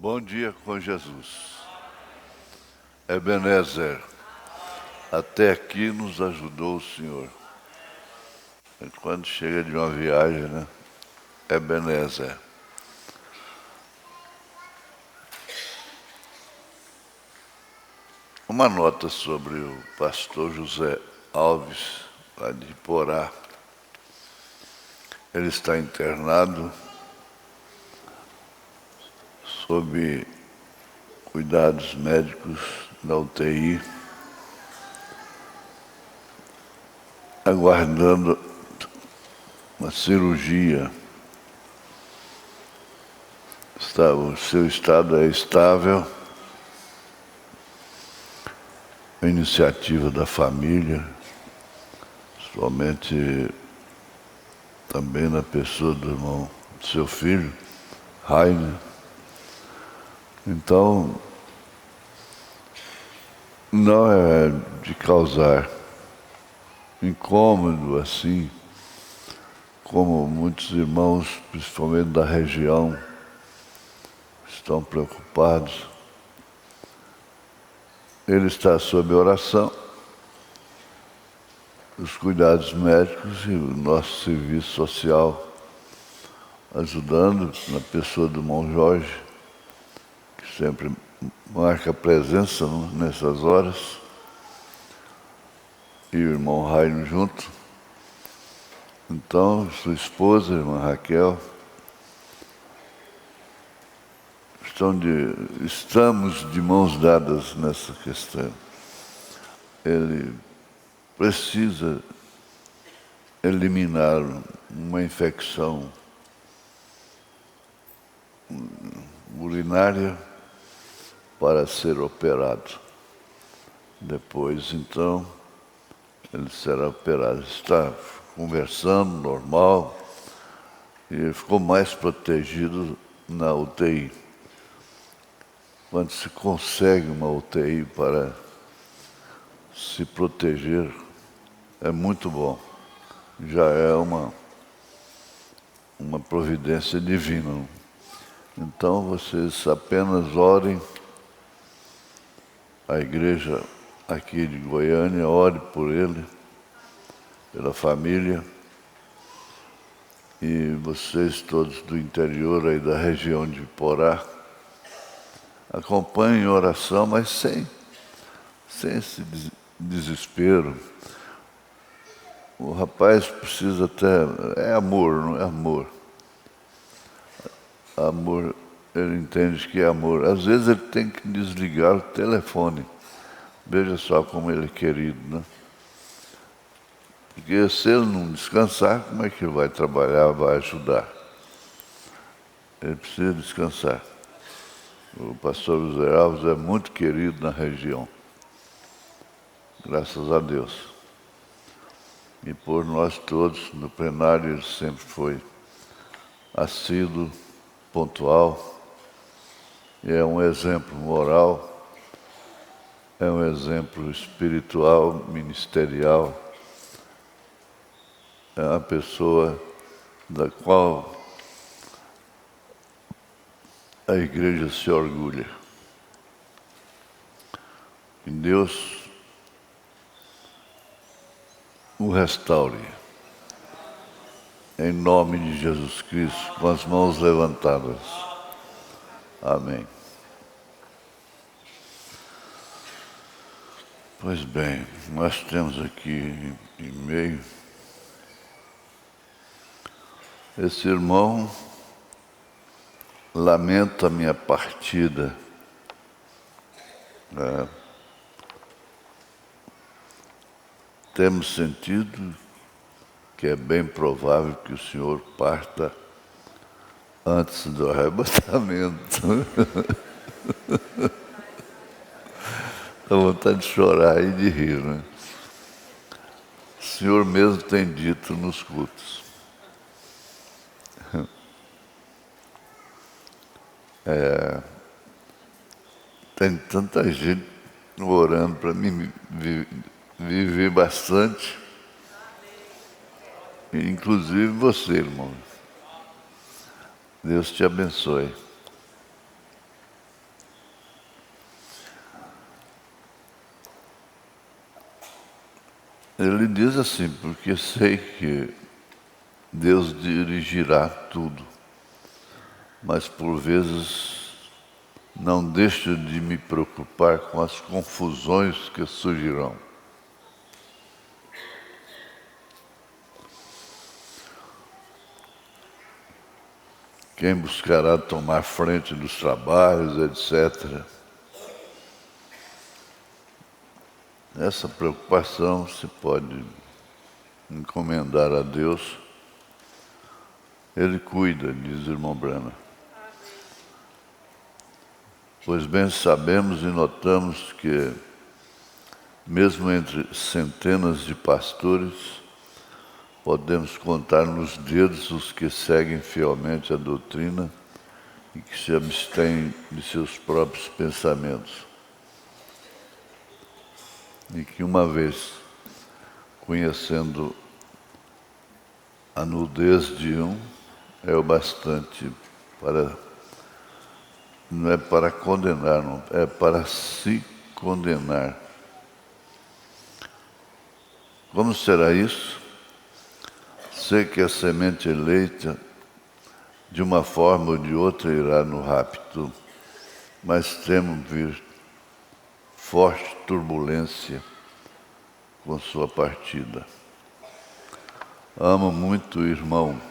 Bom dia com Jesus. Ebenezer, até aqui nos ajudou o Senhor. Quando chega de uma viagem, né? Ebenezer. Uma nota sobre o pastor José Alves, lá de Iporá. Ele está internado sob cuidados médicos da UTI, aguardando uma cirurgia. O seu estado é estável, a iniciativa da família, somente também na pessoa do irmão, do seu filho, Rainer. Então, não é de causar incômodo assim, como muitos irmãos, principalmente da região, estão preocupados. Ele está sob oração, os cuidados médicos e o nosso serviço social, ajudando na pessoa do irmão Jorge, que sempre marca presença nessas horas, e o irmão Raino junto. Então, sua esposa, a irmã Raquel, estamos de mãos dadas nessa questão. Ele precisa eliminar uma infecção urinária para ser operado. Depois, então, ele será operado. Está conversando normal e ele ficou mais protegido na UTI. Quando se consegue uma UTI para se proteger, é muito bom. Já é uma providência divina. Então, vocês apenas orem. A igreja aqui de Goiânia, ore por ele, pela família. E vocês todos do interior aí da região de Iporá, acompanhem a oração, mas sem esse desespero. O rapaz precisa até... É amor, não é amor. Amor, ele entende que é amor. Às vezes ele tem que desligar o telefone. Veja só como ele é querido, né? Porque se ele não descansar, como é que ele vai trabalhar, vai ajudar? Ele precisa descansar. O pastor José Alves é muito querido na região. Graças a Deus. E por nós todos, no plenário, ele sempre foi assíduo, pontual, e é um exemplo moral, é um exemplo espiritual, ministerial, é uma pessoa da qual a igreja se orgulha. Que Deus o restaure. Em nome de Jesus Cristo, com as mãos levantadas. Amém. Pois bem, nós temos aqui em meio esse irmão lamenta a minha partida. Temos sentido que é bem provável que o Senhor parta antes do arrebatamento. Dá vontade de chorar e de rir, né? O Senhor mesmo tem dito nos cultos. Tem tanta gente orando para mim viver bastante, inclusive você, irmão. Deus te abençoe. Ele diz assim, porque sei que Deus dirigirá tudo, mas por vezes não deixo de me preocupar com as confusões que surgirão. Quem buscará tomar frente dos trabalhos, etc. Essa preocupação se pode encomendar a Deus. Ele cuida, diz o irmão Brana. Pois bem sabemos e notamos que, mesmo entre centenas de pastores, podemos contar nos dedos os que seguem fielmente a doutrina e que se abstêm de seus próprios pensamentos. E que, uma vez conhecendo a nudez de um, é o bastante para... Não é para condenar, não, é para se condenar. Como será isso? Sei que a semente eleita, de uma forma ou de outra, irá no rapto, mas temo vir forte turbulência com sua partida. Amo muito o irmão.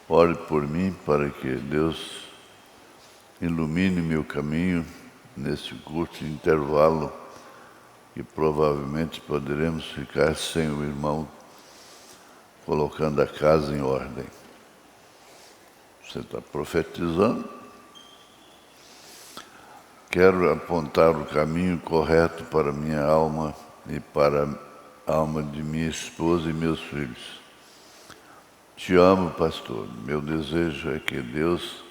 Ore por mim para que Deus ilumine meu caminho nesse curto intervalo que provavelmente poderemos ficar sem o irmão colocando a casa em ordem. Você está profetizando? Quero apontar o caminho correto para minha alma e para a alma de minha esposa e meus filhos. Te amo, pastor. Meu desejo é que Deus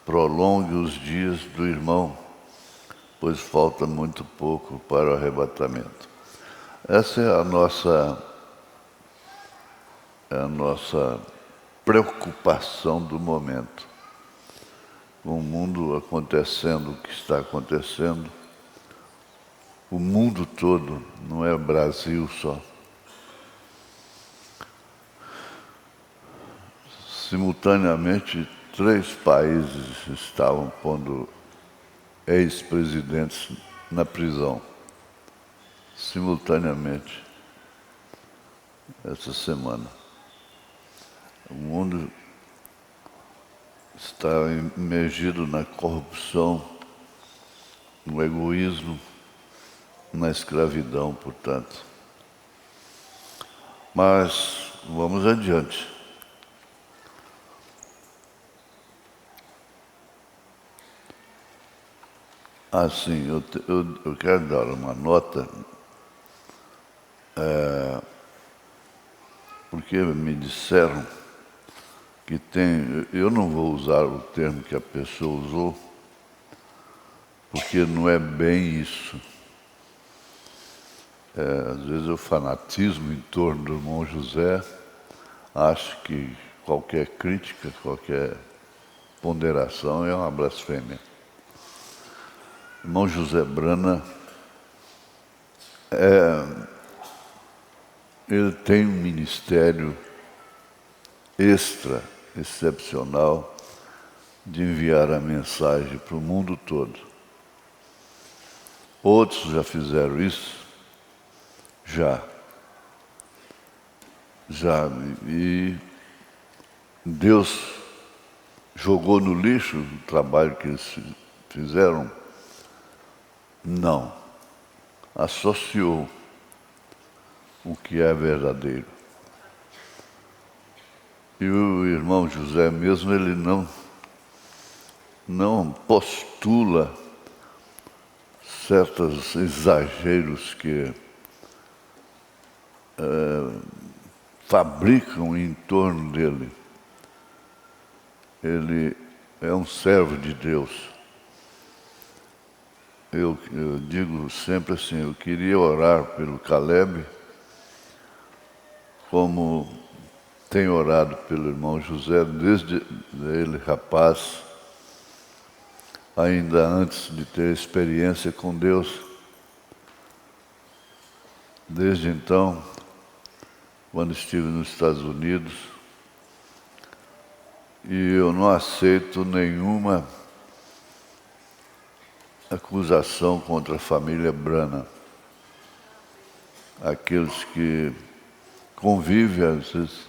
prolongue os dias do irmão, pois falta muito pouco para o arrebatamento. Essa é a nossa preocupação do momento. Com o mundo acontecendo o que está acontecendo, o mundo todo, não é o Brasil só. Simultaneamente, 3 países estavam pondo ex-presidentes na prisão. Simultaneamente, essa semana. O mundo está imergido na corrupção, no egoísmo, na escravidão, portanto. Mas vamos adiante. Sim, eu quero dar uma nota, porque me disseram que tem... Eu não vou usar o termo que a pessoa usou, porque não é bem isso. Às vezes o fanatismo em torno do irmão José, acho que qualquer crítica, qualquer ponderação é uma blasfêmia. O irmão José Brana, ele tem um ministério excepcional de enviar a mensagem para o mundo todo. Outros já fizeram isso, já, e Deus jogou no lixo o trabalho que eles fizeram? Não. Associou o que é verdadeiro. E o irmão José mesmo, ele não postula certos exageros que fabricam em torno dele. Ele é um servo de Deus. Eu digo sempre assim, eu queria orar pelo Caleb, como tenho orado pelo irmão José desde ele rapaz, ainda antes de ter experiência com Deus. Desde então, quando estive nos Estados Unidos, e eu não aceito nenhuma acusação contra a família Brana. Aqueles que convivem, às vezes,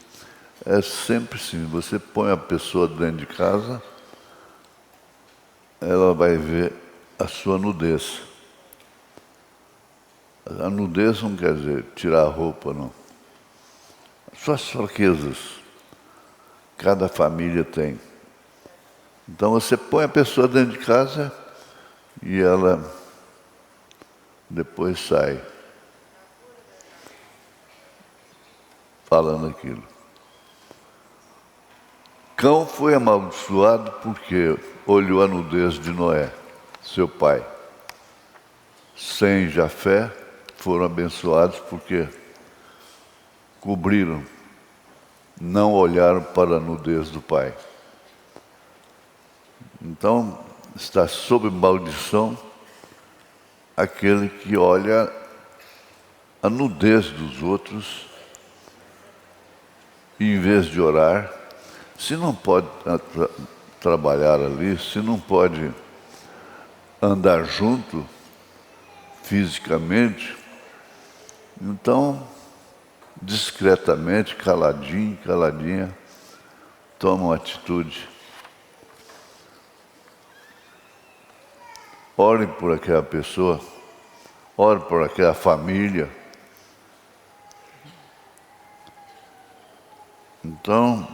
é sempre assim, você põe a pessoa dentro de casa, ela vai ver a sua nudez. A nudez não quer dizer tirar a roupa, não. Suas fraquezas, cada família tem. Então você põe a pessoa dentro de casa e ela depois sai falando aquilo. Cão foi amaldiçoado porque olhou a nudez de Noé, seu pai. Sem e Jafé foram abençoados porque cobriram, não olharam para a nudez do pai. Então, está sob maldição aquele que olha a nudez dos outros e, em vez de orar, se não pode trabalhar ali, se não pode andar junto fisicamente, então, discretamente, caladinho, caladinha, toma uma atitude. Ore por aquela pessoa, ore por aquela família. Então,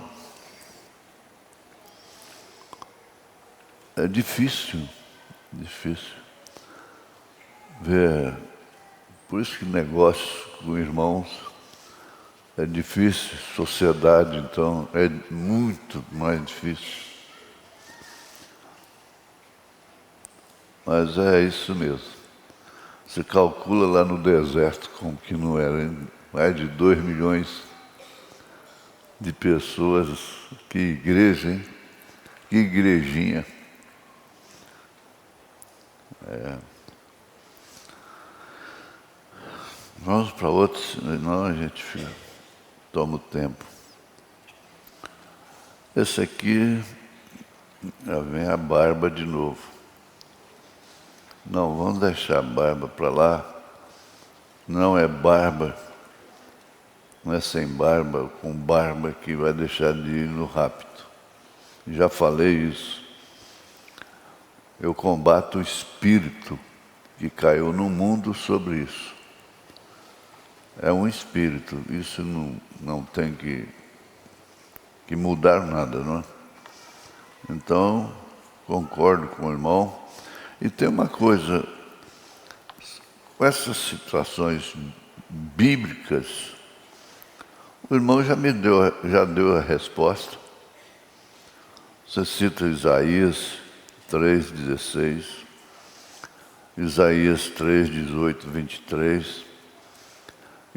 é difícil ver. Por isso que negócio com irmãos é difícil, sociedade, então, é muito mais difícil. Mas é isso mesmo. Você calcula lá no deserto como que não era, mais de 2 milhões de pessoas. Que igreja, hein? Que igrejinha. Vamos para outros, senão a gente toma o tempo. Esse aqui, já vem a barba de novo. Não, vamos deixar a barba para lá. Não é barba, não é sem barba, com barba que vai deixar de ir no rapto. Já falei isso. Eu combato o espírito que caiu no mundo sobre isso. É um espírito, isso não tem que mudar nada, não é? Então, concordo com o irmão. E tem uma coisa, com essas situações bíblicas, o irmão já deu a resposta. Você cita Isaías 3,16, Isaías 3,18, 23,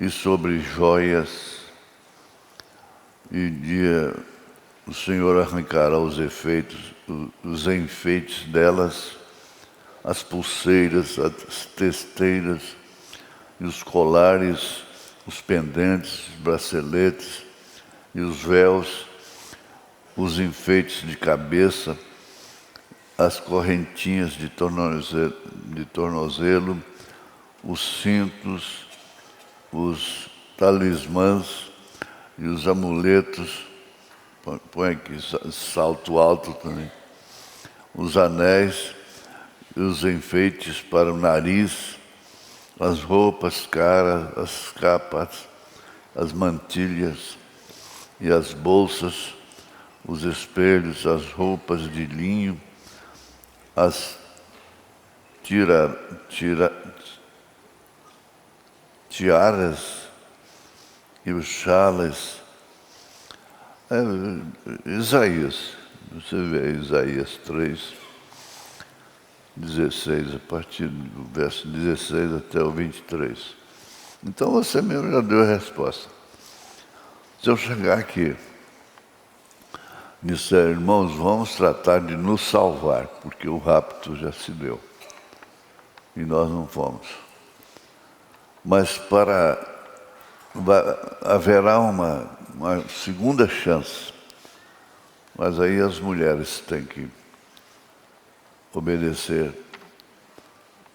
e sobre joias, o Senhor arrancará os enfeites delas, as pulseiras, as testeiras, e os colares, os pendentes, os braceletes, e os véus, os enfeites de cabeça, as correntinhas de tornozelo, os cintos, os talismãs e os amuletos, põe aqui salto alto também, os anéis e os enfeites para o nariz, as roupas caras, as capas, as mantilhas e as bolsas, os espelhos, as roupas de linho, as tiaras e os chales. Isaías, você vê Isaías 3, 16, a partir do verso 16 até o 23. Então você mesmo já deu a resposta. Se eu chegar aqui e disser, irmãos, vamos tratar de nos salvar, porque o rapto já se deu. E nós não fomos. Mas haverá uma segunda chance. Mas aí as mulheres têm que obedecer.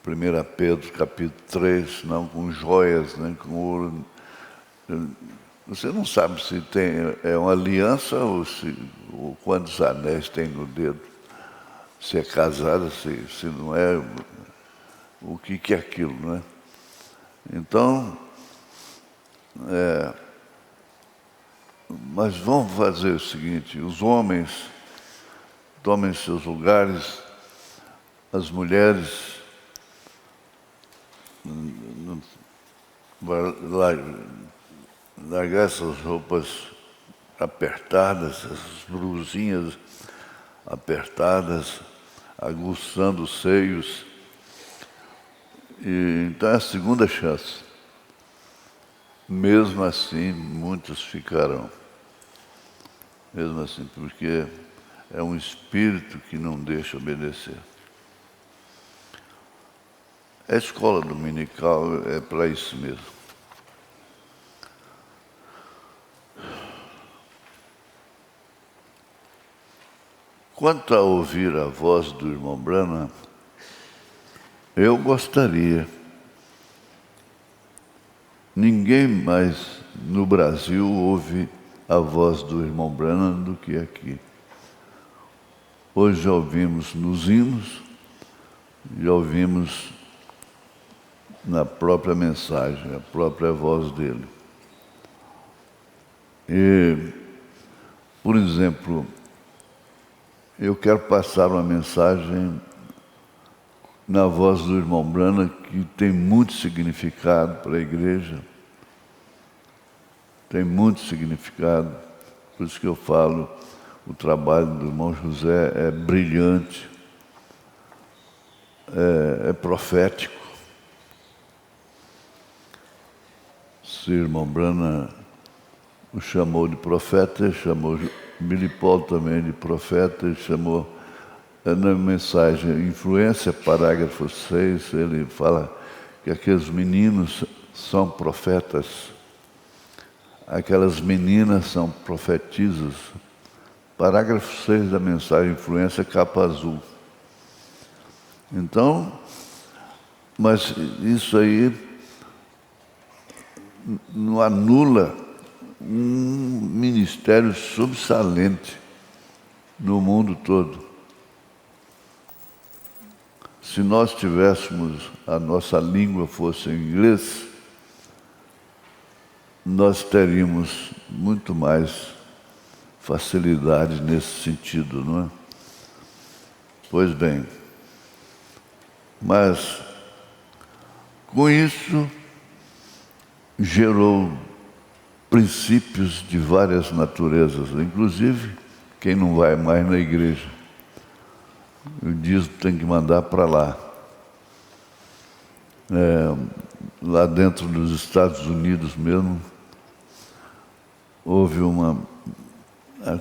1 Pedro, capítulo 3, não com joias, nem com ouro. Você não sabe se é uma aliança ou quantos anéis tem no dedo. Se é casada, se não é, o que é aquilo, né? Então, mas vamos fazer o seguinte, os homens tomem seus lugares, as mulheres largar essas roupas apertadas, essas blusinhas apertadas, aguçando os seios. Então é a segunda chance. Mesmo assim, muitos ficarão. Mesmo assim, porque é um espírito que não deixa obedecer. A escola dominical é para isso mesmo. Quanto a ouvir a voz do irmão Branham, eu gostaria. Ninguém mais no Brasil ouve a voz do irmão Branham do que aqui. Hoje já ouvimos nos hinos, já ouvimos na própria mensagem, a própria voz dele. E, por exemplo, eu quero passar uma mensagem na voz do irmão Branham que tem muito significado para a igreja. Tem muito significado. Por isso que eu falo, o trabalho do irmão José é brilhante, é profético. Se o irmão Branham o chamou de profeta, ele chamou Billy Paul também de profeta, ele chamou na mensagem Influência, parágrafo 6, ele fala que aqueles meninos são profetas, aquelas meninas são profetisas. Parágrafo 6 da mensagem Influência, capa azul. Então, mas isso aí não anula um ministério sobressalente no mundo todo. Se nós tivéssemos, a nossa língua fosse em inglês, nós teríamos muito mais facilidade nesse sentido, não é? Pois bem, mas com isso gerou princípios de várias naturezas, inclusive quem não vai mais na igreja. O dízimo tem que mandar para lá. Lá dentro dos Estados Unidos mesmo, houve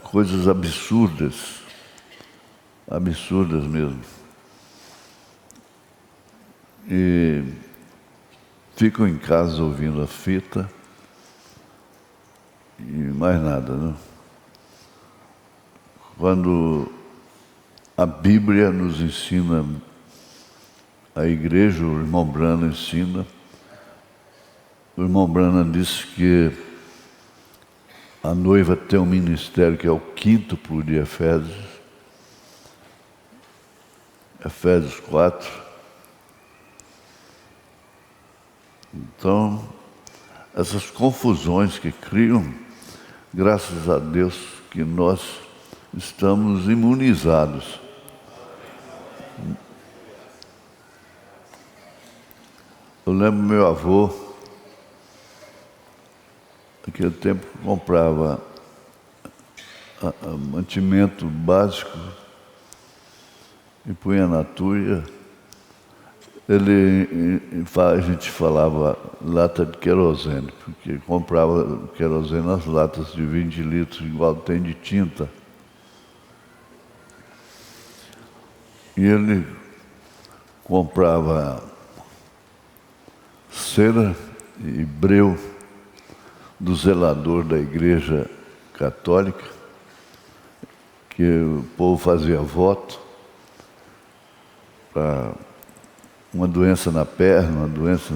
coisas absurdas mesmo. E ficam em casa ouvindo a fita e mais nada, né? Quando a Bíblia nos ensina, a igreja, o irmão Branham ensina, o irmão Branham disse que a noiva tem um ministério que é o quíntuplo de Efésios, Efésios 4. Então, essas confusões que criam, graças a Deus que nós estamos imunizados. Eu lembro meu avô, naquele tempo comprava mantimento básico e punha na tuia. A gente falava lata de querosene, porque comprava querosene nas latas de 20 litros, igual tem de tinta. E ele comprava cera hebreu do zelador da Igreja Católica, que o povo fazia voto para uma doença na perna, uma doença...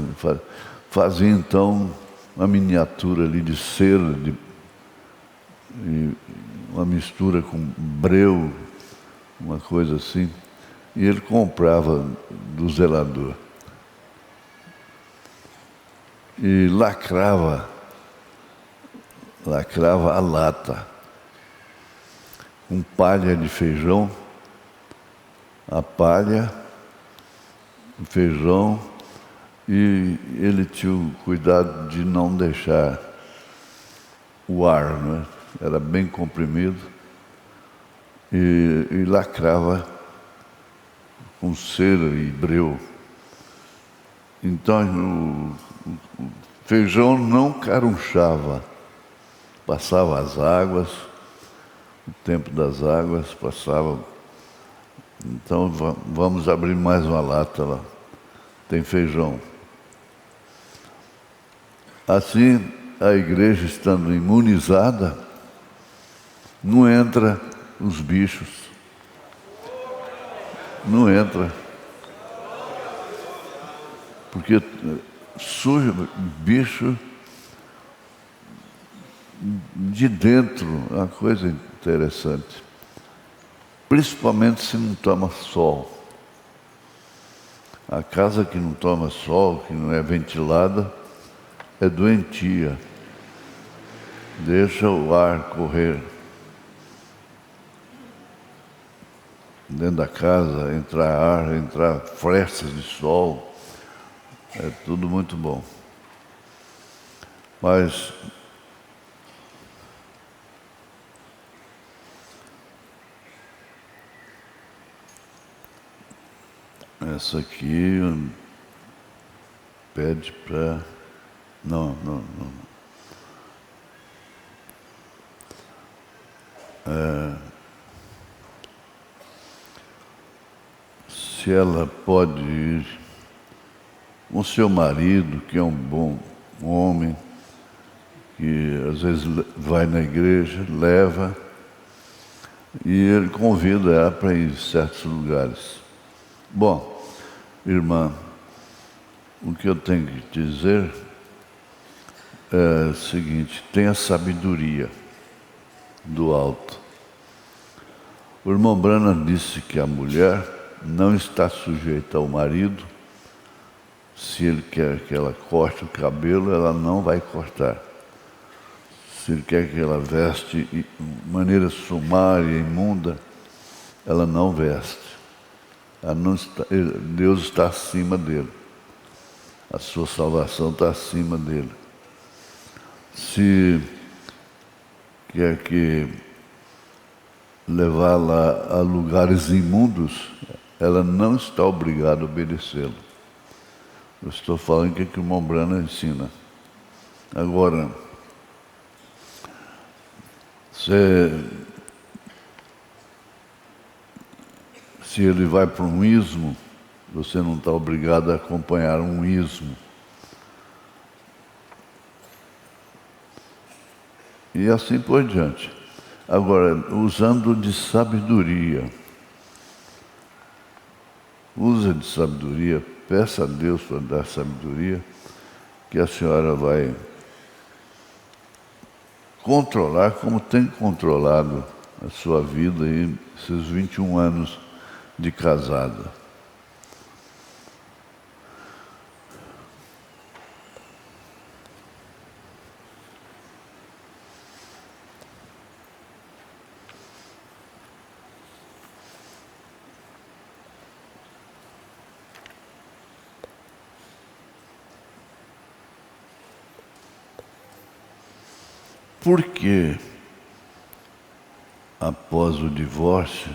Fazia então uma miniatura ali de cera, uma mistura com breu, uma coisa assim, e ele comprava do zelador. E lacrava a lata com palha de feijão, a palha, o feijão, e ele tinha o cuidado de não deixar o ar, né? Era bem comprimido, e lacrava com cera e breu. Então o feijão não carunchava, passava as águas, o tempo das águas passava. Então vamos abrir mais uma lata lá, tem feijão. Assim, a igreja estando imunizada, não entra os bichos, não entra, porque surge bicho de dentro, uma coisa interessante, principalmente se não toma sol. A casa que não toma sol, que não é ventilada, é doentia, deixa o ar correr dentro da casa, entrar ar, entrar frestas de sol, é tudo muito bom. Mas essa aqui pede para... Não. Se ela pode ir com seu marido, que é um bom homem, que às vezes vai na igreja, leva, e ele convida ela para ir em certos lugares. Bom, irmã, o que eu tenho que dizer é o seguinte: tenha sabedoria do alto. O irmão Branham disse que a mulher não está sujeita ao marido. Se ele quer que ela corte o cabelo, ela não vai cortar. Se ele quer que ela veste de maneira sumária, imunda, ela não veste. Deus está acima dele. A sua salvação está acima dele. Se quer que levá-la a lugares imundos, ela não está obrigada a obedecê-lo. Eu estou falando o que o irmão Branham ensina. Agora, se ele vai para um ismo, você não está obrigado a acompanhar um ismo. E assim por diante. Agora, usando de sabedoria. Usa de sabedoria, peça a Deus para dar sabedoria, que a senhora vai controlar como tem controlado a sua vida e esses 21 anos de casada. Por que, após o divórcio,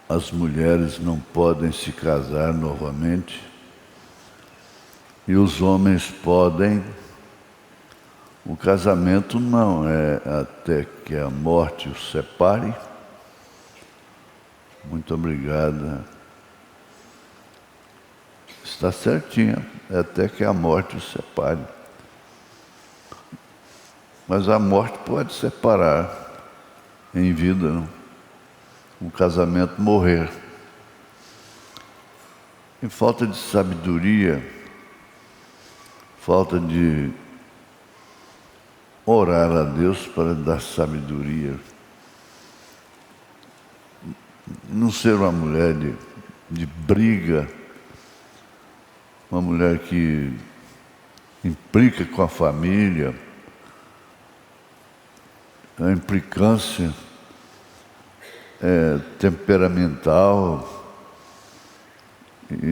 as mulheres não podem se casar novamente e os homens podem? O casamento não é até que a morte os separe. Muito obrigada. está certinha, até que a morte os separe. Mas a morte pode separar em vida, não? Um casamento morrer. E falta de sabedoria, falta de orar a Deus para dar sabedoria. Não ser uma mulher de briga, uma mulher que implica com a família, a implicância é temperamental e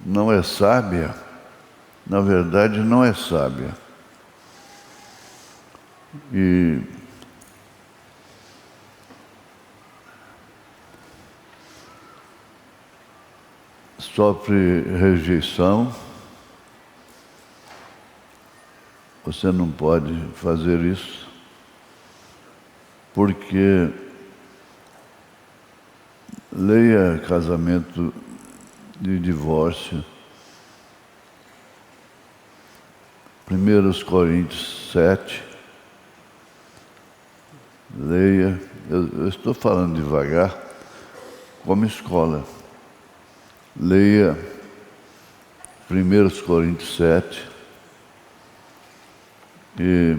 não é sábia. Na verdade, não é sábia. E sofre rejeição. Você não pode fazer isso, porque leia Casamento de Divórcio, 1 Coríntios 7, leia, eu estou falando devagar, como escola, leia 1 Coríntios 7, e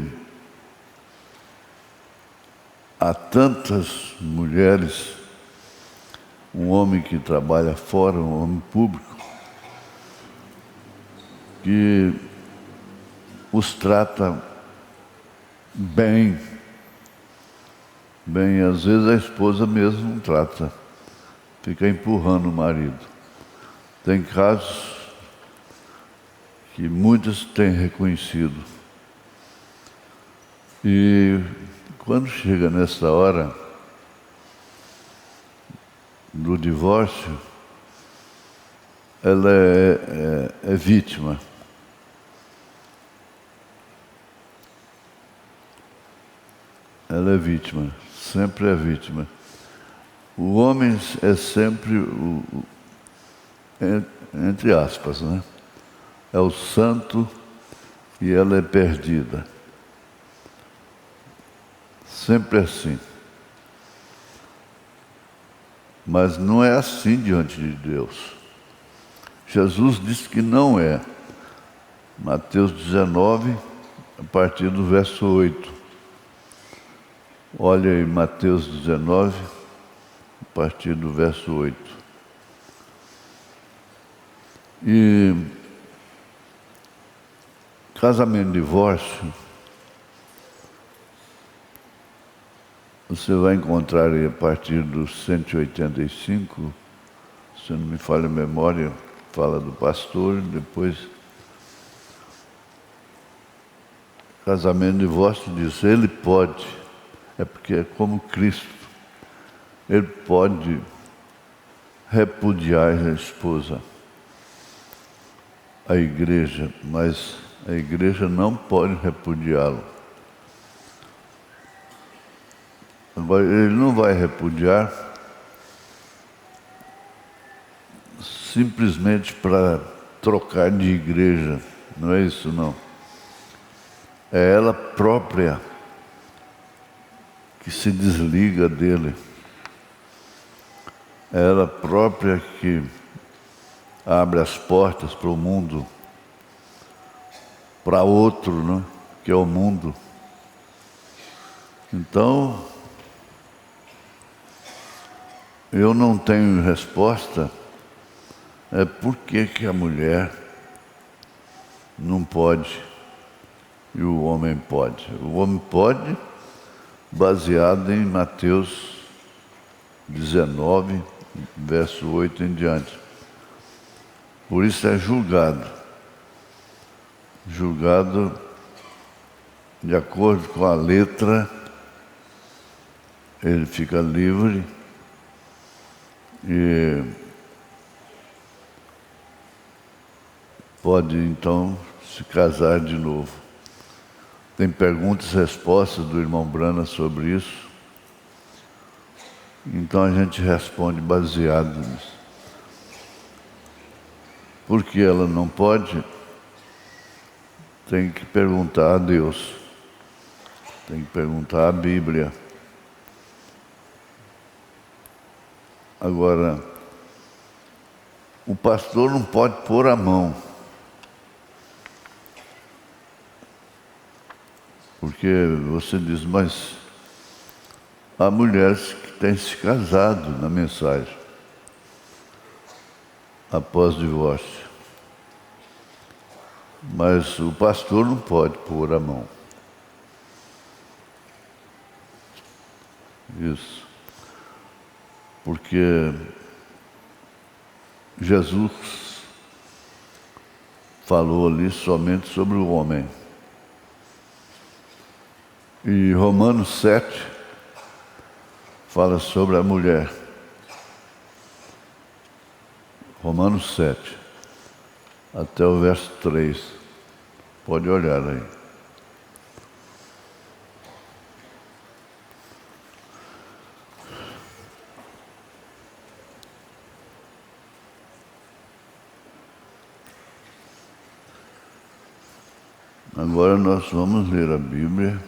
há tantas mulheres, um homem que trabalha fora, um homem público, que os trata bem. Bem, às vezes a esposa mesmo não trata, fica empurrando o marido. Tem casos que muitos têm reconhecido. E quando chega nessa hora do divórcio, ela é vítima. Ela é vítima, sempre é vítima. O homem é sempre entre aspas, né? É o santo e ela é perdida. Sempre assim. Mas não é assim diante de Deus. Jesus disse que não é. Mateus 19, a partir do verso 8. Olha aí, Mateus 19, a partir do verso 8. E casamento e divórcio, você vai encontrar aí a partir do 185, se não me falha a memória, fala do pastor, depois casamento e divórcio diz, ele pode, é porque é como Cristo, ele pode repudiar a esposa, a igreja, mas a igreja não pode repudiá-lo. Agora, ele não vai repudiar simplesmente para trocar de igreja, não é isso não. É ela própria que se desliga dele. É ela própria que abre as portas para o mundo, para outro, né, que é o mundo. Então, eu não tenho resposta, por que a mulher não pode e o homem pode. O homem pode, baseado em Mateus 19, verso 8 em diante. Por isso é julgado. Julgado de acordo com a letra, ele fica livre e pode então se casar de novo. Tem perguntas e respostas do irmão Brana sobre isso. Então a gente responde baseado nisso. Por que ela não pode? Tem que perguntar a Deus. Tem que perguntar à Bíblia. Agora, o pastor não pode pôr a mão. Porque você diz, mas há mulheres que têm se casado na mensagem após o divórcio. Mas o pastor não pode pôr a mão. Isso. Porque Jesus falou ali somente sobre o homem. E Romanos 7 fala sobre a mulher. Romanos 7, até o verso 3. Pode olhar aí. Agora nós vamos ler a Bíblia.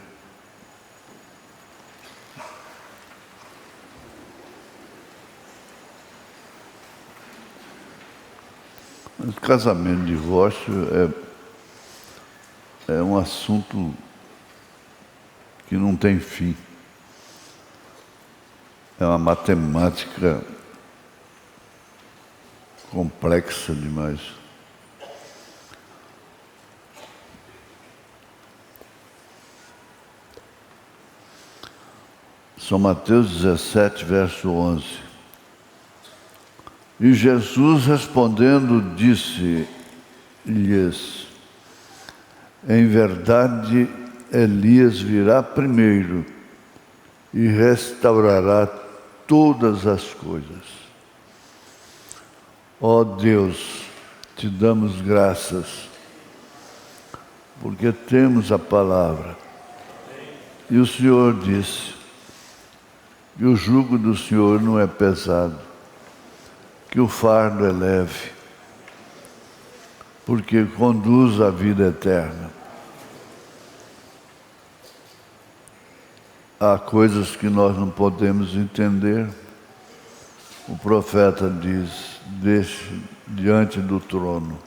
Casamento e divórcio é um assunto que não tem fim. É uma matemática complexa demais. São Mateus 17, verso 11. E Jesus respondendo disse-lhes, em verdade Elias virá primeiro e restaurará todas as coisas. Ó Deus, te damos graças, porque temos a palavra. E o Senhor disse, que o jugo do Senhor não é pesado, que o fardo é leve, porque conduz à vida eterna. Há coisas que nós não podemos entender. O profeta diz, deixe diante do trono,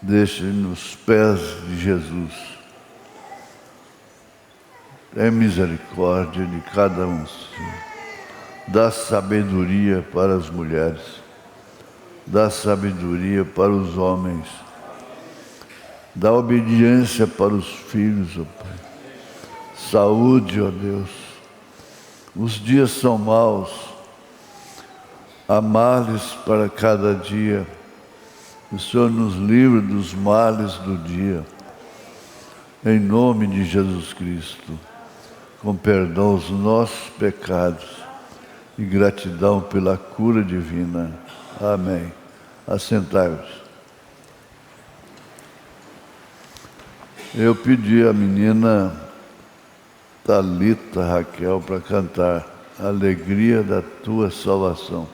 deixe nos pés de Jesus. Tem misericórdia de cada um. Dá sabedoria para as mulheres, dá sabedoria para os homens, dá obediência para os filhos, ó Pai. Saúde, ó Deus. Os dias são maus, há males para cada dia. O Senhor nos livre dos males do dia. Em nome de Jesus Cristo, com perdão aos nossos pecados e gratidão pela cura divina. Amém. Assentai-vos. Eu pedi à menina Thalita Raquel para cantar Alegria da Tua Salvação.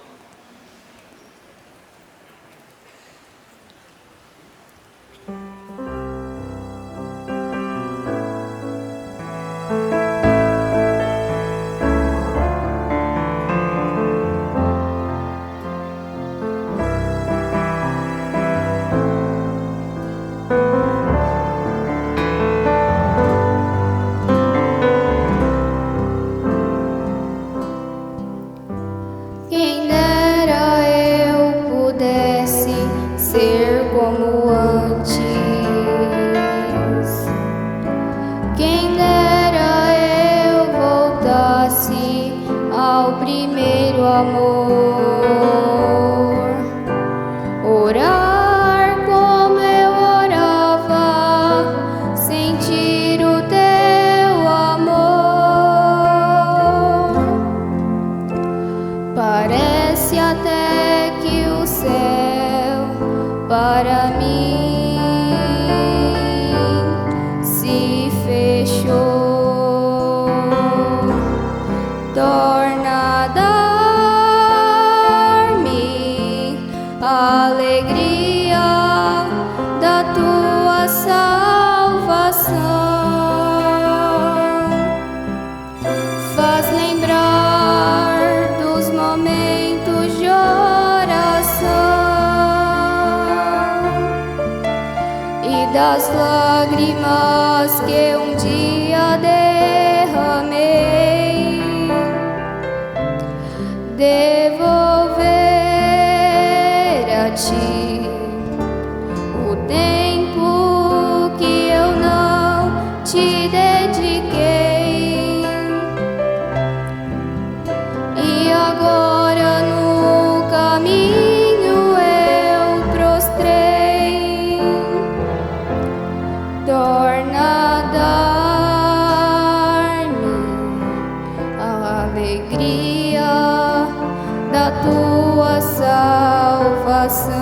Quem das lágrimas que um dia derramei, devolver a ti o tempo que eu não te dediquei. E agora no caminho eu prostrei, torna a dar-me a alegria da tua salvação.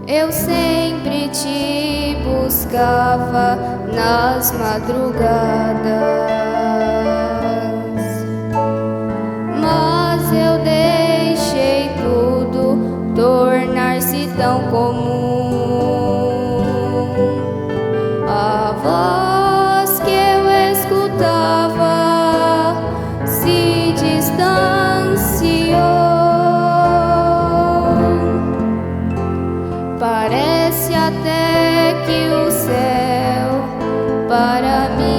Eu sempre te buscava nas madrugadas, mas eu deixei tudo tornar-se tão comum. A voz que eu escutava se distanciou. Parece até que o céu para mim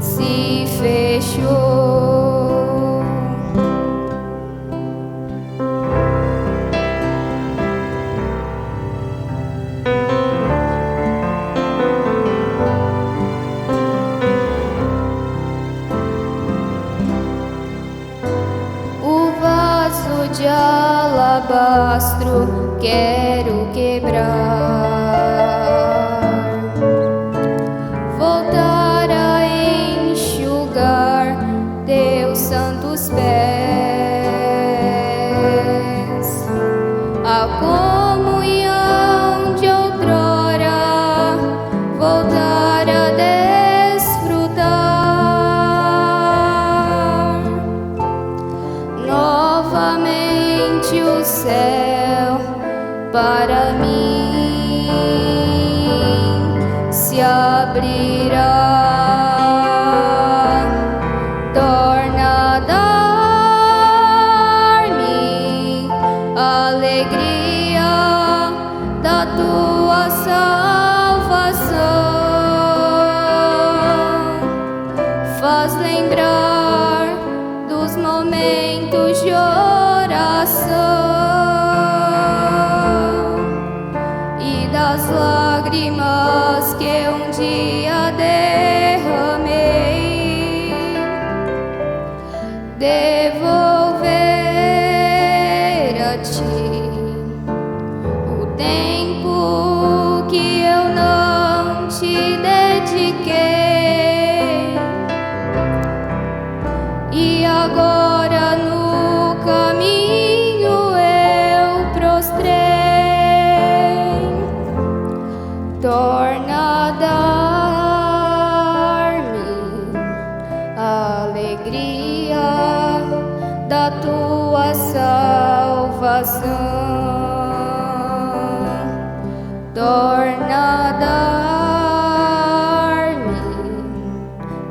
se fechou. O vaso de alabastro quero quebrar, voltar a enxugar teus santos pés, a comunhão de outrora voltar a desfrutar, novamente o céu para mim se abrirá, torna a dar-me a alegria da tua salvação, faz lembrar dos momentos de oração das lágrimas que um dia derramei, devolver a ti o tempo que eu não te dediquei. E agora no caminho eu prostrei, torna a dar-me a alegria da tua salvação, torna a dar-me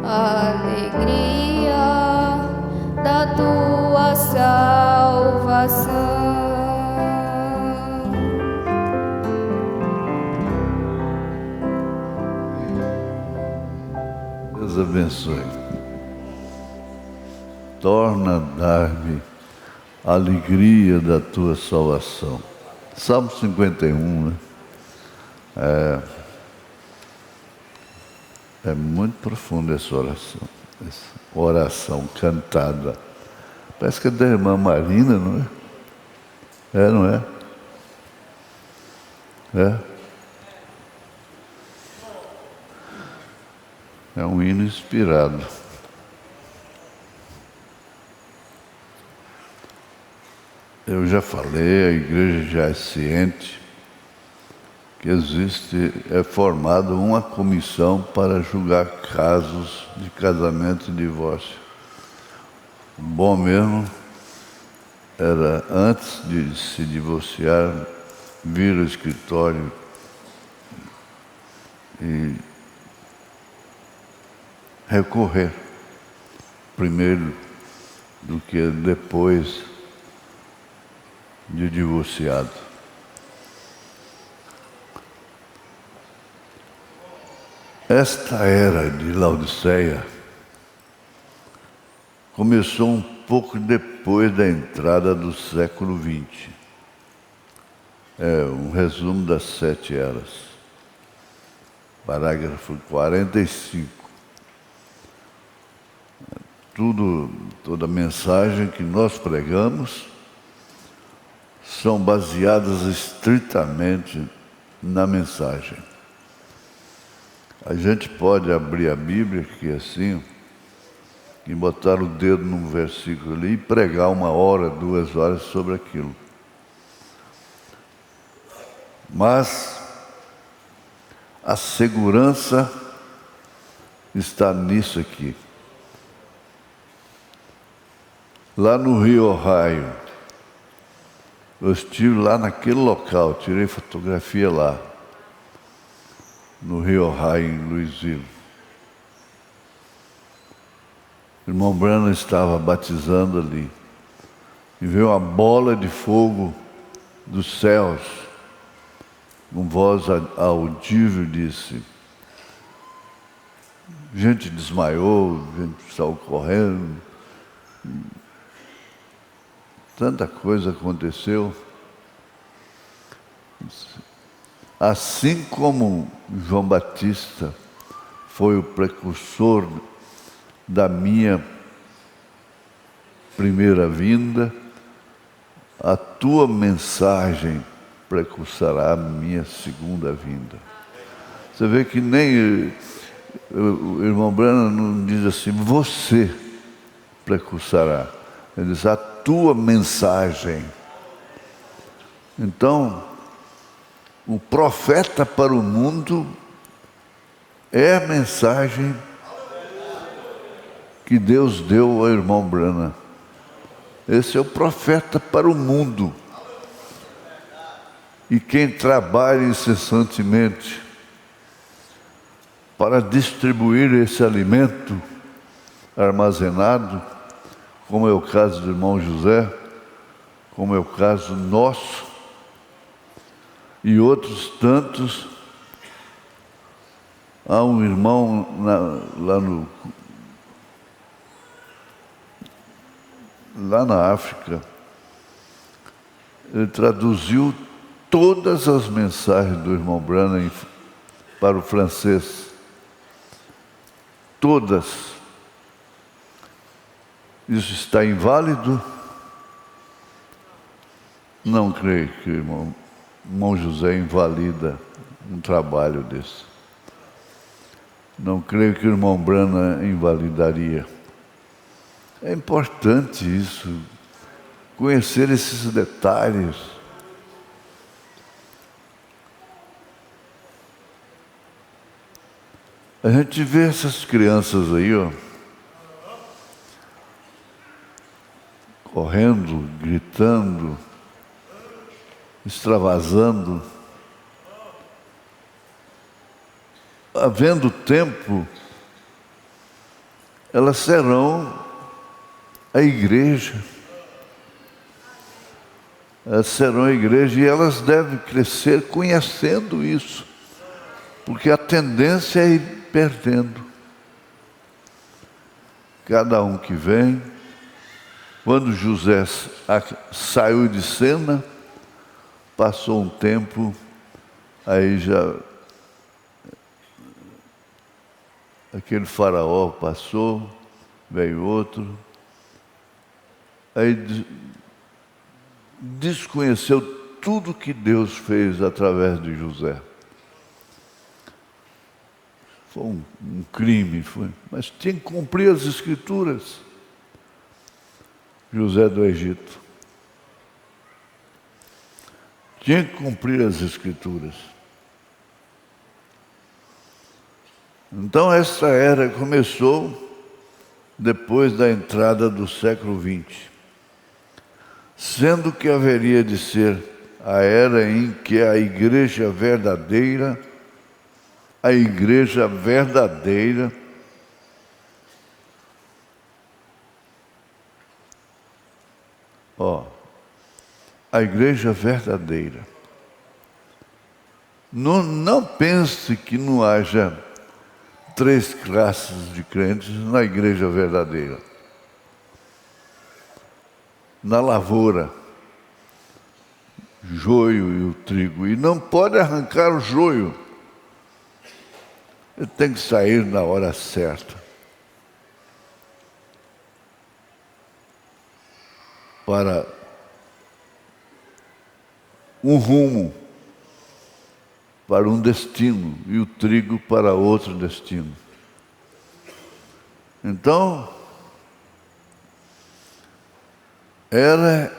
a alegria da tua salvação. Deus abençoe. Torna a dar-me a alegria da tua salvação. Salmo 51, né? É muito profunda essa oração cantada. Parece que é da irmã Marina, não é? É, não é? É? É um hino inspirado. Eu já falei, a igreja já é ciente que é formada uma comissão para julgar casos de casamento e divórcio. Bom mesmo era, antes de se divorciar, vir ao escritório e recorrer primeiro do que depois de divorciado. Esta era de Laodiceia começou um pouco depois da entrada do século XX. É um resumo das 7 eras. Parágrafo 45. Toda mensagem que nós pregamos são baseadas estritamente na mensagem. A gente pode abrir a Bíblia aqui assim e botar o dedo num versículo ali e pregar 1 hora, 2 horas sobre aquilo. Mas a segurança está nisso aqui. Lá no Rio Ohio, eu estive lá naquele local, tirei fotografia lá, no Rio Ohio, em Louisville. O irmão Branham estava batizando ali, e veio uma bola de fogo dos céus, com voz audível disse. Gente desmaiou, gente saiu correndo, tanta coisa aconteceu. Assim como João Batista foi o precursor da minha primeira vinda, a tua mensagem precursará a minha segunda vinda. Você vê que nem o irmão Branham não diz assim, você precursará. Ele diz, a tua mensagem. Então, o profeta para o mundo é a mensagem que Deus deu ao irmão Branham. Esse é o profeta para o mundo. E quem trabalha incessantemente para distribuir esse alimento armazenado, como é o caso do irmão José, como é o caso nosso, e outros tantos. Há um irmão lá na África, ele traduziu todas as mensagens do irmão Branham para o francês. Todas. Isso está inválido? Não creio que o irmão José invalida um trabalho desse. Não creio que o irmão Branham invalidaria. É importante isso, conhecer esses detalhes. A gente vê essas crianças aí, ó, correndo, gritando, extravasando. Havendo tempo, elas serão a igreja. Elas serão a igreja e elas devem crescer conhecendo isso, porque a tendência é ir perdendo. Cada um que vem, quando José saiu de cena, passou um tempo, aí já aquele faraó passou, veio outro, aí desconheceu tudo que Deus fez através de José. Foi um crime, mas tinha que cumprir as Escrituras. José do Egito. Tinha que cumprir as Escrituras. Então, essa era começou depois da entrada do século XX, sendo que haveria de ser a era em que a igreja verdadeira, a igreja verdadeira. Não pense que não haja 3 classes de crentes na igreja verdadeira. Na lavoura, joio e o trigo. E não pode arrancar o joio. Ele tem que sair na hora certa. Para um rumo, para um destino, e o trigo para outro destino. Então, era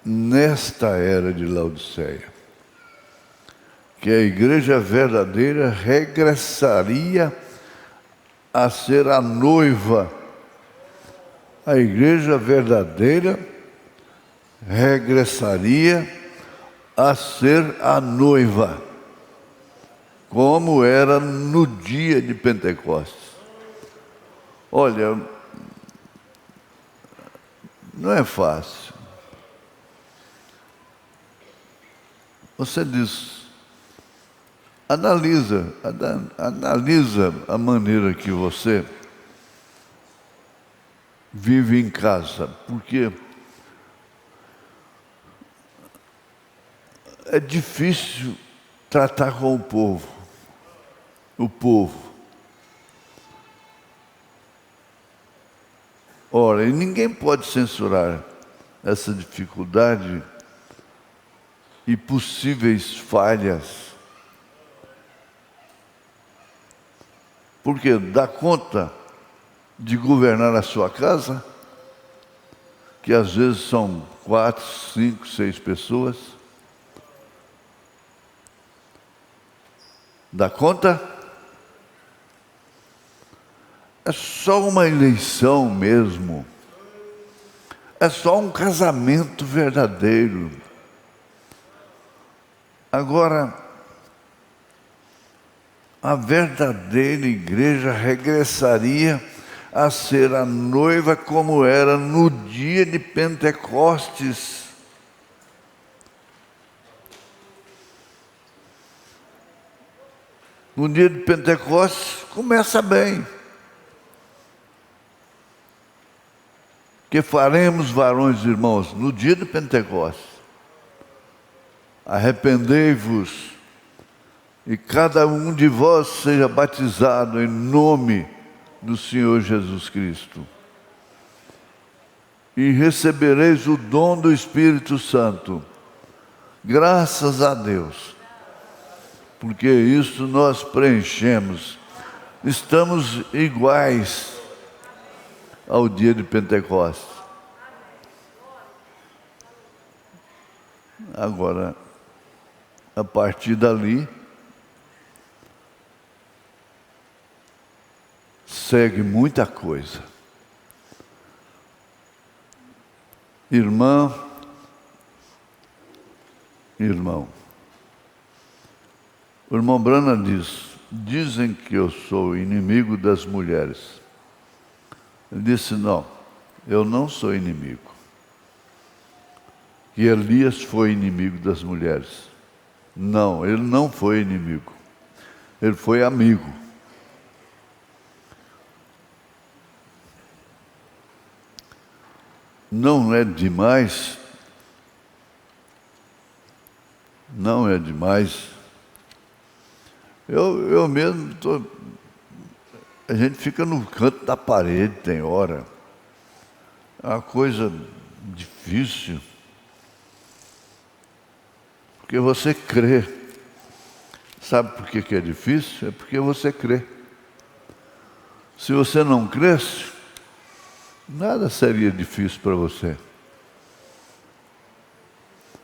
nesta era de Laodiceia que a igreja verdadeira regressaria a ser a noiva. A igreja verdadeira regressaria a ser a noiva, como era no dia de Pentecostes. Olha, não é fácil. Você diz, analisa a maneira que você vive em casa, porque é difícil tratar com o povo. Ora, e ninguém pode censurar essa dificuldade e possíveis falhas. Porque dá conta de governar a sua casa, que às vezes são 4, 5, 6 pessoas. Dá conta? É só uma eleição mesmo. É só um casamento verdadeiro. Agora, a verdadeira igreja regressaria a ser a noiva como era no dia de Pentecostes. No dia de Pentecostes começa bem. Que faremos, varões e irmãos, no dia de Pentecostes. Arrependei-vos e cada um de vós seja batizado em nome do Senhor Jesus Cristo. E recebereis o dom do Espírito Santo. Graças a Deus. Porque isso nós preenchemos. Estamos iguais ao dia de Pentecostes. Agora, a partir dali, segue muita coisa. Irmão, o irmão Branham diz, dizem que eu sou inimigo das mulheres. Ele disse, não, eu não sou inimigo. Que Elias foi inimigo das mulheres. Não, ele não foi inimigo. Ele foi amigo. Não é demais. Não é demais. Eu mesmo estou... A gente fica no canto da parede, tem hora. É uma coisa difícil. Porque você crê. Sabe por que é difícil? É porque você crê. Se você não cresce, nada seria difícil para você.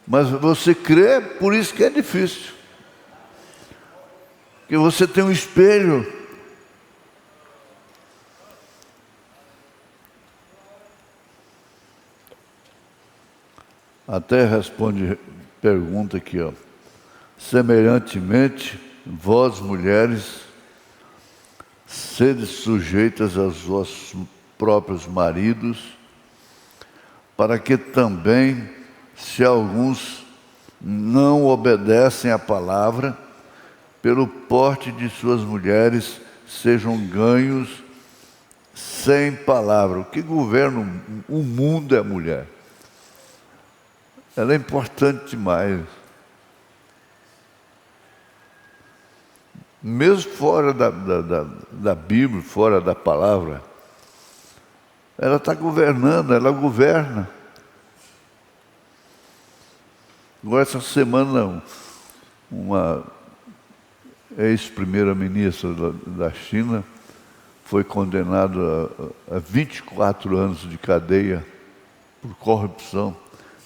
Mas você crê, por isso que é difícil. Porque você tem um espelho. Até responde pergunta aqui, ó. Semelhantemente, vós mulheres, sede sujeitas aos vossos próprios maridos, para que também se alguns não obedecem à palavra, pelo porte de suas mulheres sejam ganhos sem palavra. O que governa o mundo é a mulher. Ela é importante demais. Mesmo fora da Bíblia, fora da palavra, ela está governando, ela governa. Agora, essa semana, uma ex-primeira-ministra da China foi condenada a 24 anos de cadeia por corrupção.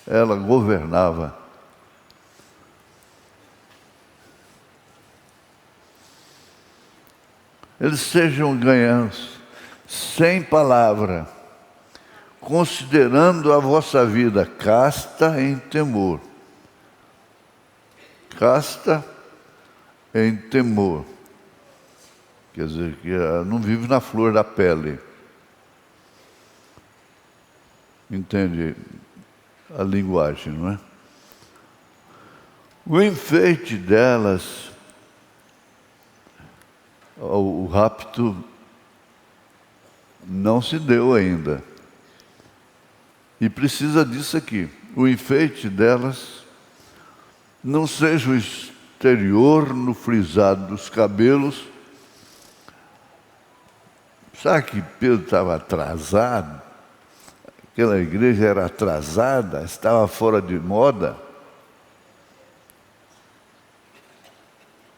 Ela governava. Eles sejam ganhos sem palavra, considerando a vossa vida casta em temor. Casta em temor. Quer dizer, que não vive na flor da pele. Entende a linguagem, não é? O enfeite delas, o rapto não se deu ainda. E precisa disso aqui. O enfeite delas não seja o exterior no frisado dos cabelos. Sabe que Pedro estava atrasado? Aquela igreja era atrasada, estava fora de moda.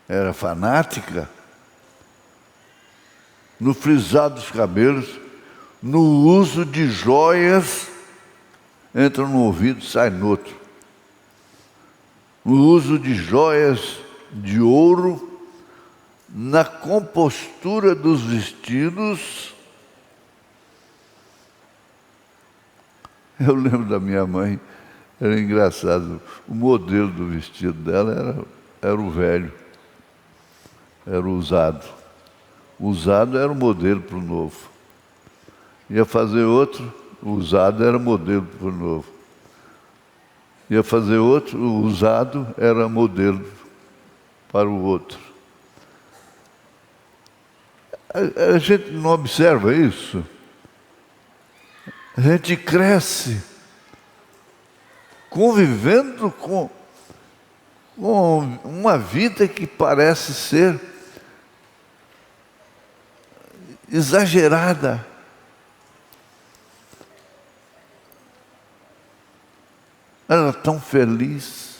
Era fanática. No frisado dos cabelos, no uso de joias, entra no ouvido, sai no outro. No uso de joias de ouro, na compostura dos vestidos. Eu lembro da minha mãe, era engraçado, o modelo do vestido dela era o velho, era o usado. O usado era o modelo para o novo. Ia fazer outro, o usado era modelo para o novo. Ia fazer outro, o usado era modelo para o outro. A gente não observa isso. A gente cresce convivendo com uma vida que parece ser exagerada. Ela era tão feliz.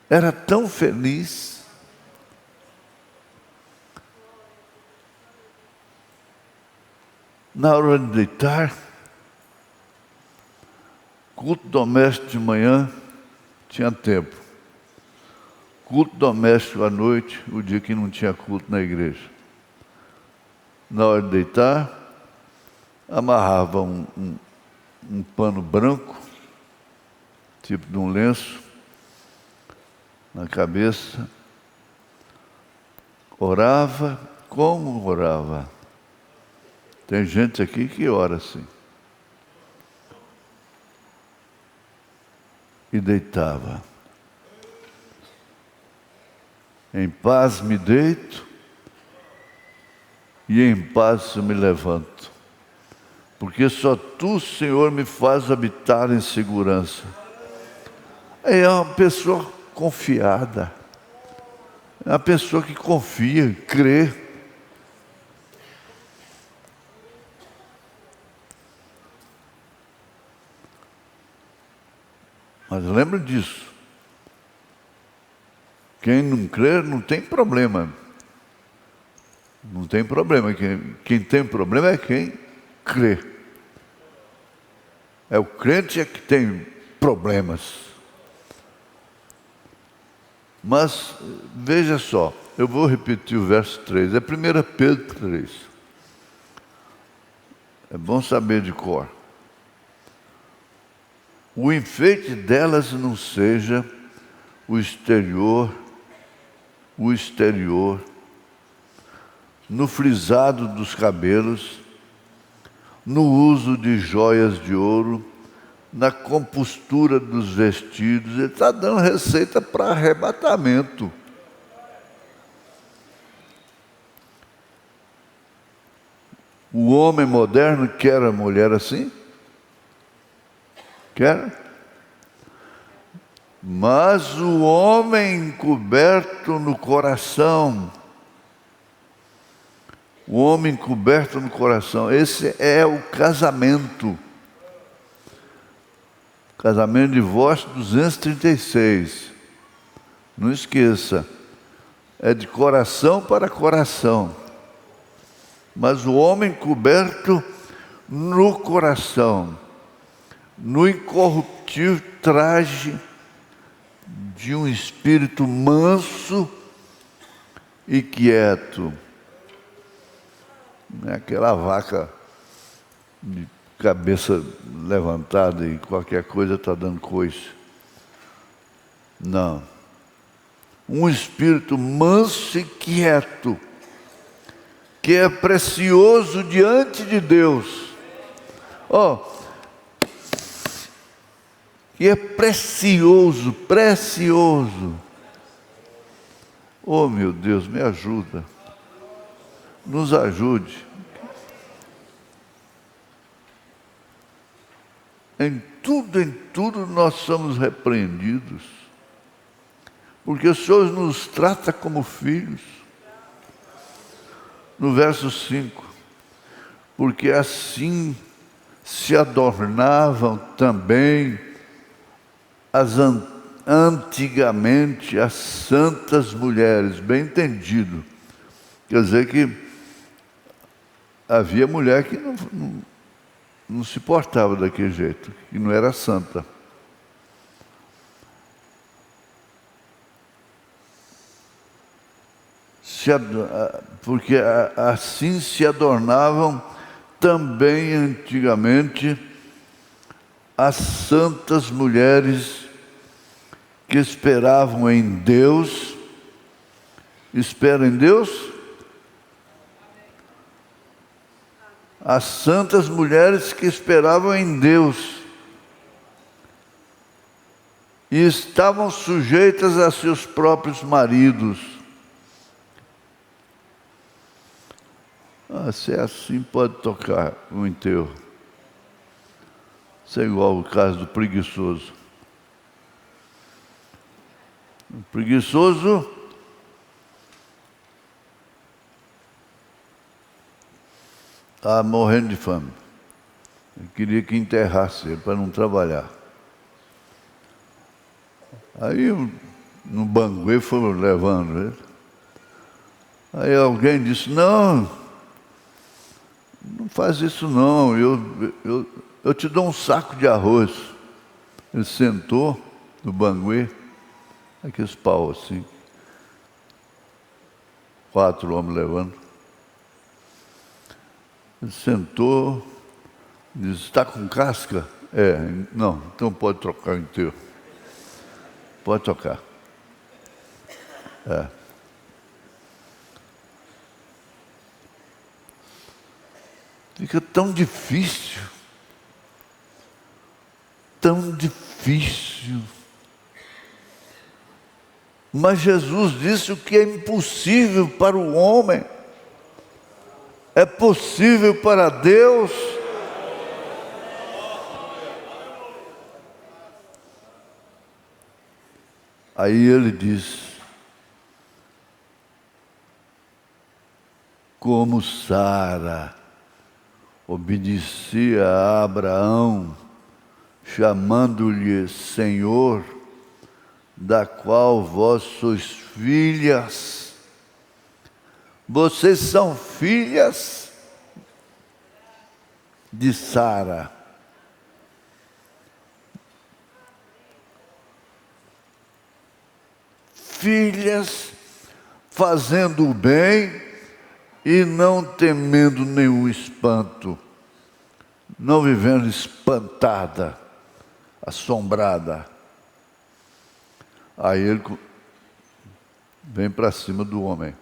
Era tão feliz. Na hora de deitar, culto doméstico de manhã, tinha tempo. Culto doméstico à noite, o dia que não tinha culto na igreja. Na hora de deitar, amarrava um pano branco, tipo de um lenço, na cabeça, orava. Como orava? Tem gente aqui que ora assim. E deitava. Em paz me deito e em paz eu me levanto. Porque só Tu, Senhor, me faz habitar em segurança. É uma pessoa confiada. É uma pessoa que confia, crê. Mas lembra disso. Quem não crê não tem problema. Não tem problema. Quem tem problema é quem crê. É o crente que tem problemas. Mas, veja só, eu vou repetir o verso 3. É 1 Pedro 3. É bom saber de cor. O enfeite delas não seja o exterior, no frisado dos cabelos, no uso de joias de ouro, na compostura dos vestidos. Ele está dando receita para arrebatamento. O homem moderno quer a mulher assim? Quer? Mas o homem encoberto no coração, o homem encoberto no coração, esse é o casamento. Casamento de divórcio 236. Não esqueça, é de coração para coração. Mas o homem coberto no coração, no incorruptível traje de um espírito manso e quieto. Não é aquela vaca de cabeça levantada e qualquer coisa está dando coice. Não. Um espírito manso e quieto, que é precioso diante de Deus. Que é precioso, precioso. Oh, meu Deus, me ajuda. Nos ajude. Em tudo nós somos repreendidos, porque o Senhor nos trata como filhos. No verso 5, porque assim se adornavam também antigamente as santas mulheres, bem entendido. Quer dizer que havia mulher que não se portava daquele jeito, que não era santa. Porque assim se adornavam também antigamente as santas mulheres que esperavam em Deus. Esperam em Deus? As santas mulheres que esperavam em Deus e estavam sujeitas a seus próprios maridos. Se é assim, pode tocar o enterro. Isso é igual o caso do preguiçoso. O preguiçoso estava morrendo de fome. Ele queria que enterrasse ele para não trabalhar. Aí no banguê foram levando ele. Aí alguém disse, não faz isso não, eu te dou um saco de arroz. Ele sentou no banguê, aqueles pau assim, 4 homens levando. Ele sentou, disse, está com casca? Não, então pode trocar inteiro. Pode tocar. Fica tão difícil. Mas Jesus disse o que é impossível para o homem é possível para Deus. Aí ele diz, como Sara obedecia a Abraão, chamando-lhe Senhor, da qual vós sois filhas. Vocês são filhas de Sara. Filhas fazendo o bem e não temendo nenhum espanto, não vivendo espantada, assombrada. Aí ele vem para cima do homem.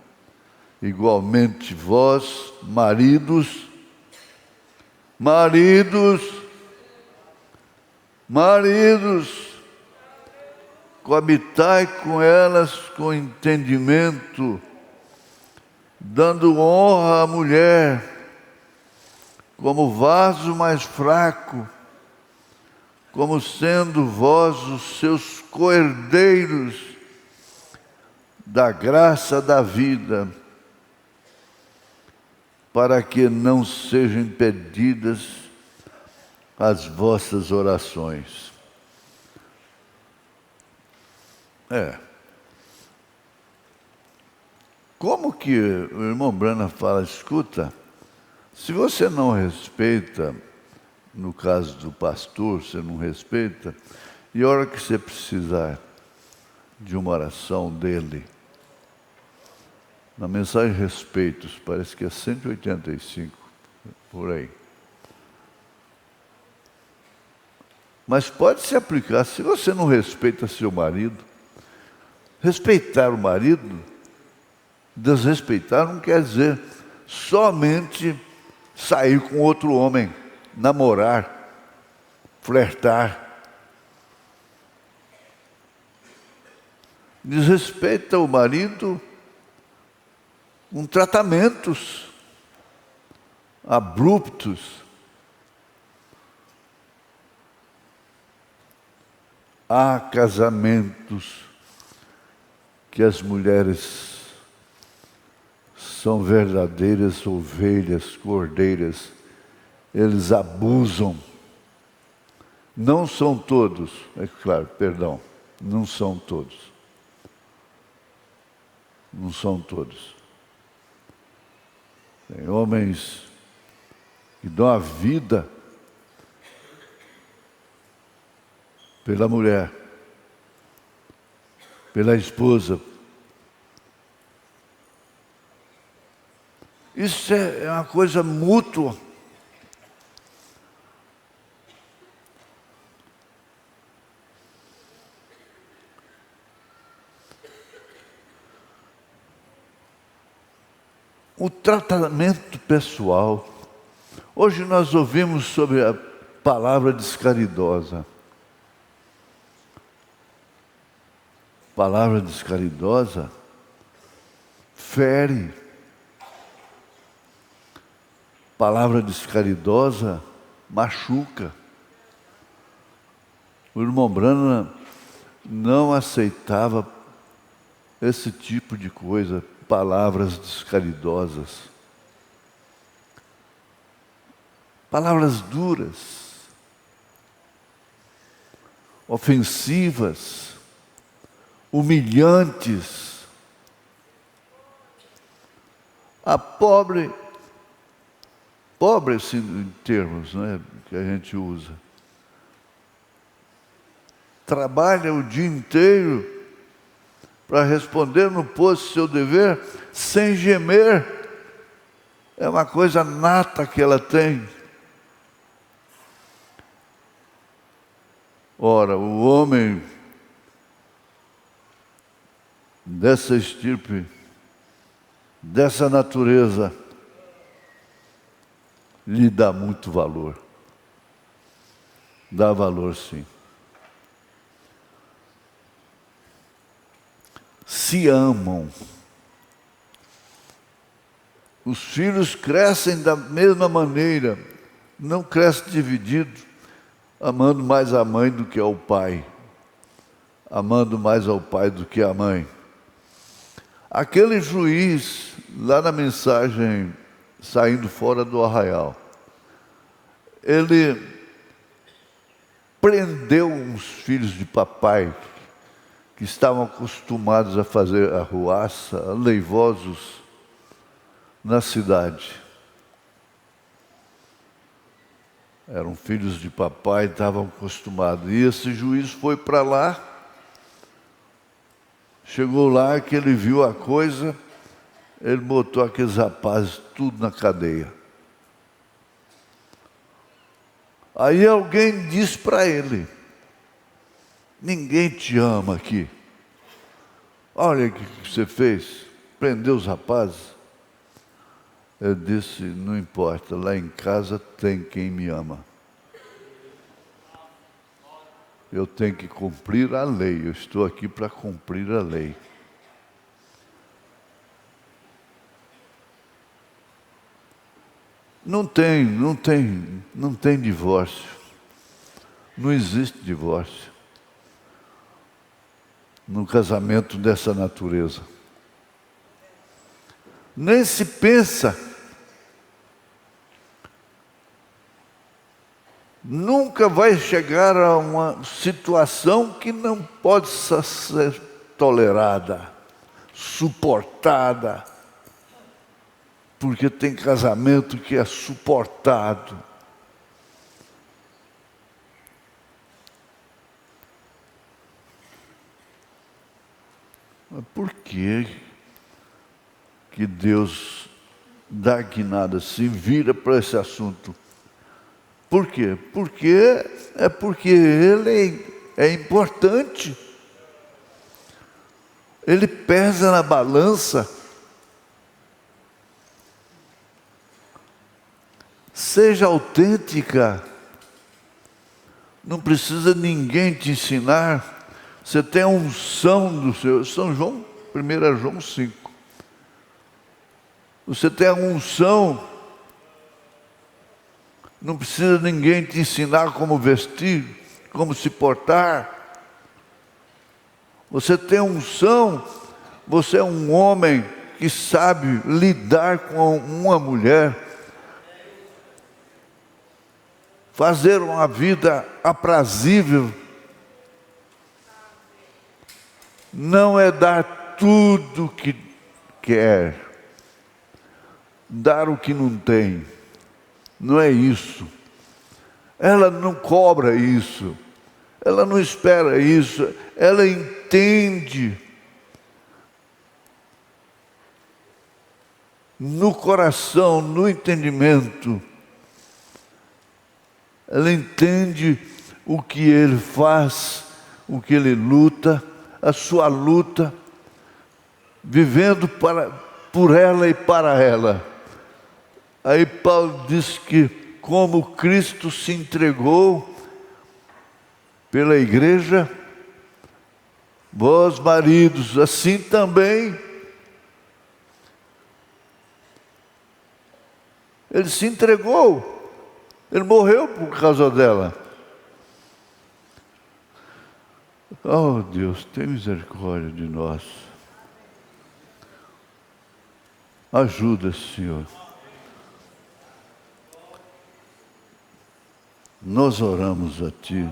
Igualmente vós, maridos, Maridos, coabitai com elas com entendimento, dando honra à mulher como vaso mais fraco, como sendo vós os seus coerdeiros da graça da vida, para que não sejam impedidas as vossas orações. Como que o irmão Branham fala, escuta, se você não respeita, no caso do pastor, você não respeita, e a hora que você precisar de uma oração dele, na mensagem Respeitos, parece que é 185, por aí. Mas pode se aplicar, se você não respeita seu marido, respeitar o marido, desrespeitar não quer dizer somente sair com outro homem, namorar, flertar. Desrespeita o marido com tratamentos abruptos. Há casamentos que as mulheres são verdadeiras ovelhas, cordeiras, eles abusam. Não são todos, é claro, perdão, não são todos. Não são todos. Tem homens que dão a vida pela mulher, pela esposa. Isso é uma coisa mútua. O tratamento pessoal. Hoje nós ouvimos sobre a palavra descaridosa. Palavra descaridosa fere. Palavra descaridosa machuca. O irmão Branham não aceitava esse tipo de coisa, palavras descaridosas. Palavras duras, ofensivas, humilhantes. A pobre assim, em termos, né, que a gente usa, trabalha o dia inteiro para responder no posto seu dever sem gemer. É uma coisa nata que ela tem. Ora, o homem dessa estirpe, dessa natureza, lhe dá muito valor. Dá valor, sim. Se amam. Os filhos crescem da mesma maneira, não crescem divididos, amando mais a mãe do que ao pai, amando mais ao pai do que à mãe. Aquele juiz, lá na mensagem Saindo Fora do Arraial, ele prendeu uns filhos de papai que estavam acostumados a fazer arruaça, leivosos, na cidade. Eram filhos de papai, estavam acostumados. E esse juiz foi para lá, chegou lá que ele viu a coisa, ele botou aqueles rapazes tudo na cadeia. Aí alguém disse para ele: ninguém te ama aqui. Olha o que você fez, prendeu os rapazes. Eu disse: não importa, lá em casa tem quem me ama. eu tenho que cumprir a lei. Eu estou aqui para cumprir a lei. Não tem divórcio. Não existe divórcio no casamento dessa natureza. Nem se pensa. Nunca vai chegar a uma situação que não pode ser tolerada, suportada. Porque tem casamento que é suportado. Mas por que Deus dá guinada, se vira para esse assunto? Por quê? Porque ele é importante. Ele pesa na balança. Seja autêntica. Não precisa ninguém te ensinar. Você tem a unção do Senhor. São João, 1 João 5. Você tem a unção. Não precisa ninguém te ensinar como vestir, como se portar. Você tem unção. Você é um homem que sabe lidar com uma mulher. Fazer uma vida aprazível. Não é dar tudo que quer. Dar o que não tem. Não é isso. Ela não cobra isso. Ela não espera isso. Ela entende. No coração, no entendimento. Ela entende o que ele faz, o que ele luta, a sua luta, vivendo por ela e para ela. Aí Paulo diz que como Cristo se entregou pela igreja, vós maridos, assim também. Ele se entregou. Ele morreu por causa dela. Oh Deus, tem misericórdia de nós. Ajuda, Senhor. Nós oramos a Ti.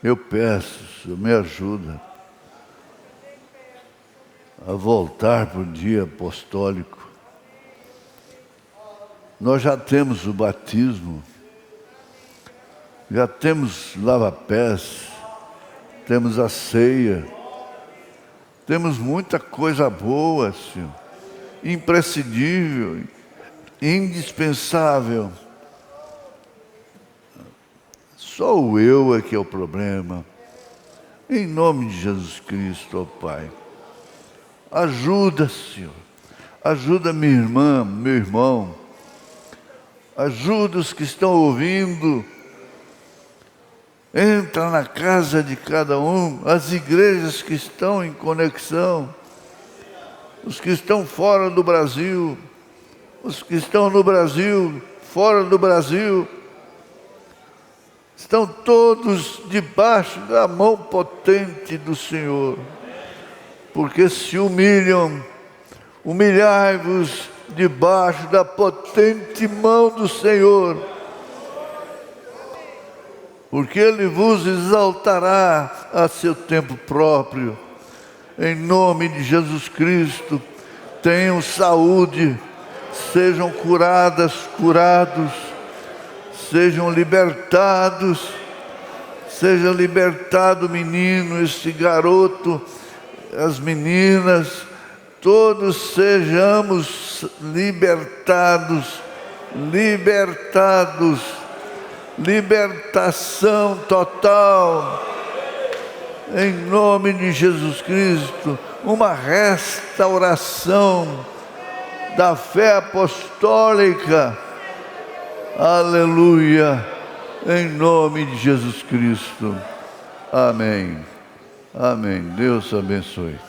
Eu peço, Senhor, me ajuda a voltar para o dia apostólico. Nós já temos o batismo, já temos lava-pés, temos a ceia, temos muita coisa boa, Senhor, imprescindível, indispensável. Só o eu é que é o problema. Em nome de Jesus Cristo, ó Pai, ajuda, Senhor, ajuda minha irmã, meu irmão, ajuda os que estão ouvindo. Entra na casa de cada um, as igrejas que estão em conexão, os que estão fora do Brasil, os que estão no Brasil, fora do Brasil, estão todos debaixo da mão potente do Senhor, porque se humilham. Humilhai-vos debaixo da potente mão do Senhor, porque Ele vos exaltará a seu tempo próprio. Em nome de Jesus Cristo, tenham saúde, sejam curados, sejam libertados, seja libertado o menino, esse garoto, as meninas, todos sejamos libertados, libertação total, em nome de Jesus Cristo, uma restauração da fé apostólica, aleluia, Em nome de Jesus Cristo. Amém. Amém. Deus abençoe.